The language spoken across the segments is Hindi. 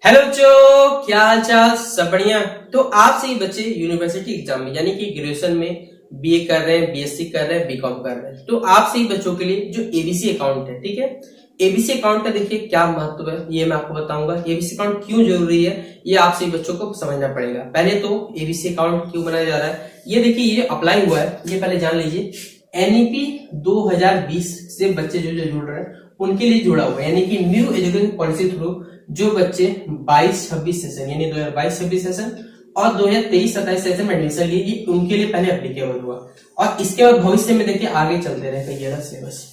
हेलो बच्चों, क्या हाल चाल? सब बढ़िया। तो आप सही बच्चे यूनिवर्सिटी एग्जाम में यानी कि ग्रेजुएशन में बीए कर रहे हैं, बीएससी कर रहे हैं, बीकॉम कर रहे हैं, तो आप सही बच्चों के लिए जो एबीसी अकाउंट है, ठीक है। एबीसी अकाउंट का देखिए क्या महत्व है, ये मैं आपको बताऊंगा। एबीसी अकाउंट क्यों जरूरी है, ये आप सही बच्चों को समझना पड़ेगा। पहले तो एबीसी अकाउंट क्यों बनाया जा रहा है, ये देखिए, ये अप्लाई हुआ है, ये पहले जान लीजिए। एनईपी 2020 से बच्चे जो जो जुड़ रहे हैं उनके लिए जुड़ा हुआ है, यानी कि न्यू एजुकेशन पॉलिसी थ्रू जो बच्चे 22-26 सेशन यानी 2022-26 सेशन और 2023-27 सेशन में एडमिशन लिए, उनके लिए पहले एप्लीकेबल हुआ। और इसके बाद भविष्य में देखिए आगे चलते रहेगा ये रहा सिलेबस।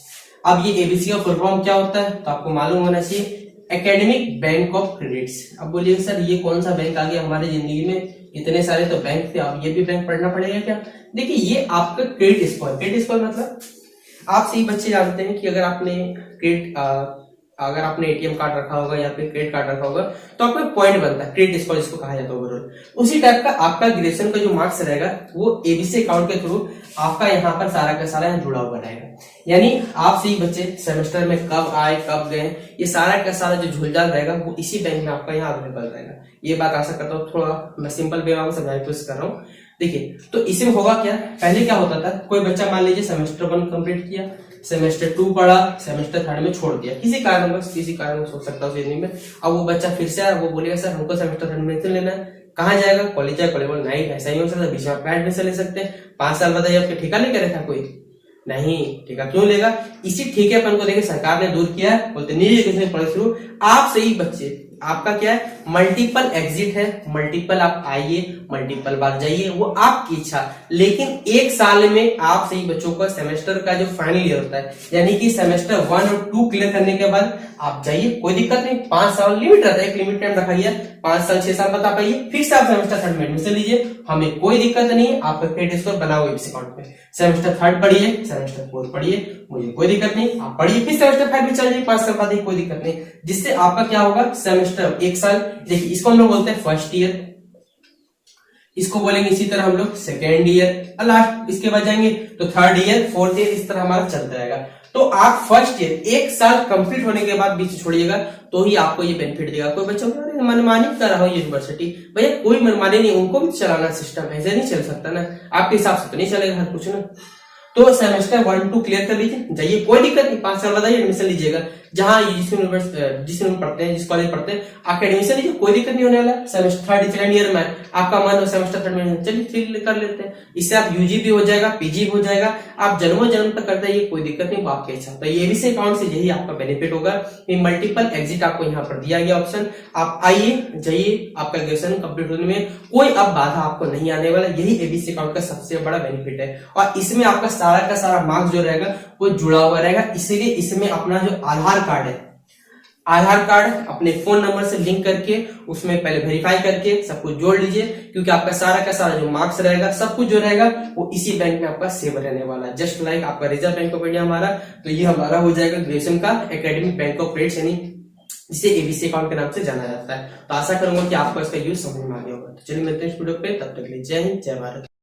अब ये एबीसी का फुल फॉर्म क्या होता है तो आपको मालूम होना चाहिए, एकेडमिक बैंक ऑफ क्रेडिट्स। अब बोलिए सर ये कौन सा बैंक आ गया हमारी जिंदगी में, इतने सारे तो बैंक थे, अब ये भी बैंक पढ़ना पड़ेगा क्या? देखिए ये आपका क्रेडिट स्कोर, क्रेडिट स्कोर मतलब आप सही बच्चे जानते हैं कि अगर आपने एटीएम कार्ड रखा होगा या फिर क्रेडिट कार्ड रखा होगा तो आपका पॉइंट बनता है, क्रेडिट स्कोर जिसको कहा जाता है ओवरऑल। उसी टाइप का आपका ग्रेजुएशन का जो मार्क्स रहेगा वो एबीसी अकाउंट के थ्रू आपका यहाँ पर सारा का सारा यहाँ जुड़ा हुआ रहेगा। यानी आप सही बच्चे सेमेस्टर में कब आए कब गए, ये सारा का सारा जो झुलझाल रहेगा वो इसी बैंक में आपका यहाँ अवेलेबल रहेगा। ये बात आशा करता हूँ थोड़ा मैं सिंपल वे में समझाने की कोशिश कर रहा हूँ। देखिए तो इसमें होगा क्या, पहले क्या होता था, कोई बच्चा मान लीजिए सेमेस्टर 1 कंप्लीट किया, सेमेस्टर 2 पढ़ा, सेमेस्टर 3 में छोड़ दिया किसी कारण हो सकता है उस में। अब वो बच्चा फिर से आया, वो बोलेगा सर हमको सेमेस्टर 3 में एडमिशन लेना है, कहाँ जाएगा? कॉलेज जाए, कॉलेज नहीं ऐसा ही हो सकता है, बीच में आप एडमिशन ले सकते हैं। 5 साल बताइए आपके ठेका लेके रखा कोई? नहीं, ठेका क्यों लेगा? इसी ठेकेपन को देखिए सरकार ने दूर किया है, बोलते नहीं एजुकेशन पॉलिसी थ्रू आप सही बच्चे, आपका क्या है, मल्टीपल एग्जिट है, मल्टीपल आप आइए, मल्टीपल बार जाइए, वो आपकी इच्छा। लेकिन एक साल में आप सही बच्चों का सेमेस्टर का जो फाइनल ईयर होता है यानी कि सेमेस्टर 1 और 2 क्लियर करने के बाद आप जाइए, कोई दिक्कत नहीं। 5 साल लिमिट रहता है, एक लिमिट टाइम रखा गया, 5 साल 6 साल बता पाइए, फिर से आप सेमेस्टर 3 में एडमिशन लीजिए, हमें कोई दिक्कत नहीं है। आपका क्रेडिट स्कोर बना हुआ है इस अकाउंट में। सेमेस्टर 3 पढ़िए, सेमेस्टर 4 पढ़िए, मुझे कोई दिक्कत नहीं, आप पढ़िए, फिर सेमेस्टर 5 में चल जाइए, 5 साल बाद कोई दिक्कत नहीं। जिससे आपका क्या होगा, सेमेस्टर एक साल, देखिए इसको हम लोग बोलते हैं फर्स्ट ईयर, इसको बोलेंगे इसी तरह हम लोग सेकेंड ईयर, और लास्ट इसके बाद जाएंगे तो थर्ड ईयर, फोर्थ ईयर, इस तरह हमारा चलता रहेगा। तो आप फर्स्ट ईयर एक साल कंप्लीट होने के बाद बीच छोड़िएगा तो ही आपको ये बेनिफिट देगा। कोई बच्चा मनमानी कर रहा हो यूनिवर्सिटी, भैया कोई मनमानी नहीं, उनको भी चलाना सिस्टम, ऐसे नहीं चल सकता ना, आपके हिसाब से तो नहीं चलेगा हर कुछ ना। तो सेमेस्टर 1 2 क्लियर कर लीजिए, जाइए, कोई दिक्कत नहीं, 5 साल बाद आइए एडमिशन लीजिएगा, जहां जिस पढ़ते हैं, जिस कॉलेज पढ़ते हैं, आप एडमिशन लीजिए, कोई दिक्कत नहीं होने वाला। सेमेस्टर 3 सेकेंड ईयर में आपका मन हो सेमेस्टर 3 में, चलिए फिर कर लेते हैं, इससे आप यूजी भी हो जाएगा, पीजी भी हो जाएगा, आप जन्मों जन्म तक करते हैं, कोई दिक्कत नहीं, वो आपकी इच्छा। तो ये एबीसी अकाउंट से यही आपका बेनिफिट होगा, मल्टीपल एग्जिट आपको यहाँ पर दिया गया ऑप्शन, आप आइए जाइए, आपका ग्रेजुएशन कंप्लीट होने में कोई अब बाधा आपको नहीं आने वाला, यही एबीसी अकाउंट का सबसे बड़ा बेनिफिट है। और इसमें आपका सारा का सारा मार्क्स जो रहेगा वो जुड़ा हुआ रहेगा, इसीलिए इसमें अपना जो आधार कार्ड है, आधार कार्ड अपने फोन नंबर से लिंक करके उसमें पहले वेरीफाई करके सब कुछ जोड़ लीजिए, क्योंकि आपका सारा का सारा जो मार्क्स रहेगा, सब कुछ जो रहेगा वो इसी बैंक में आपका सेव रहने वाला है, जस्ट लाइक आपका रिजर्व बैंक ऑफ इंडिया हमारा। तो ये हमारा हो जाएगा ग्रेजुएशन का एकेडमिक बैंक ऑफ क्रेडिट्स, यानी इसे एबीसी अकाउंट के नाम से जाना जाता है। तो आशा करूंगा कि आपको इसका यूज समझ में आ गया होगा। तो चलिए मिलते हैं इस वीडियो पे, तब तक के लिए जय हिंद, जय भारत।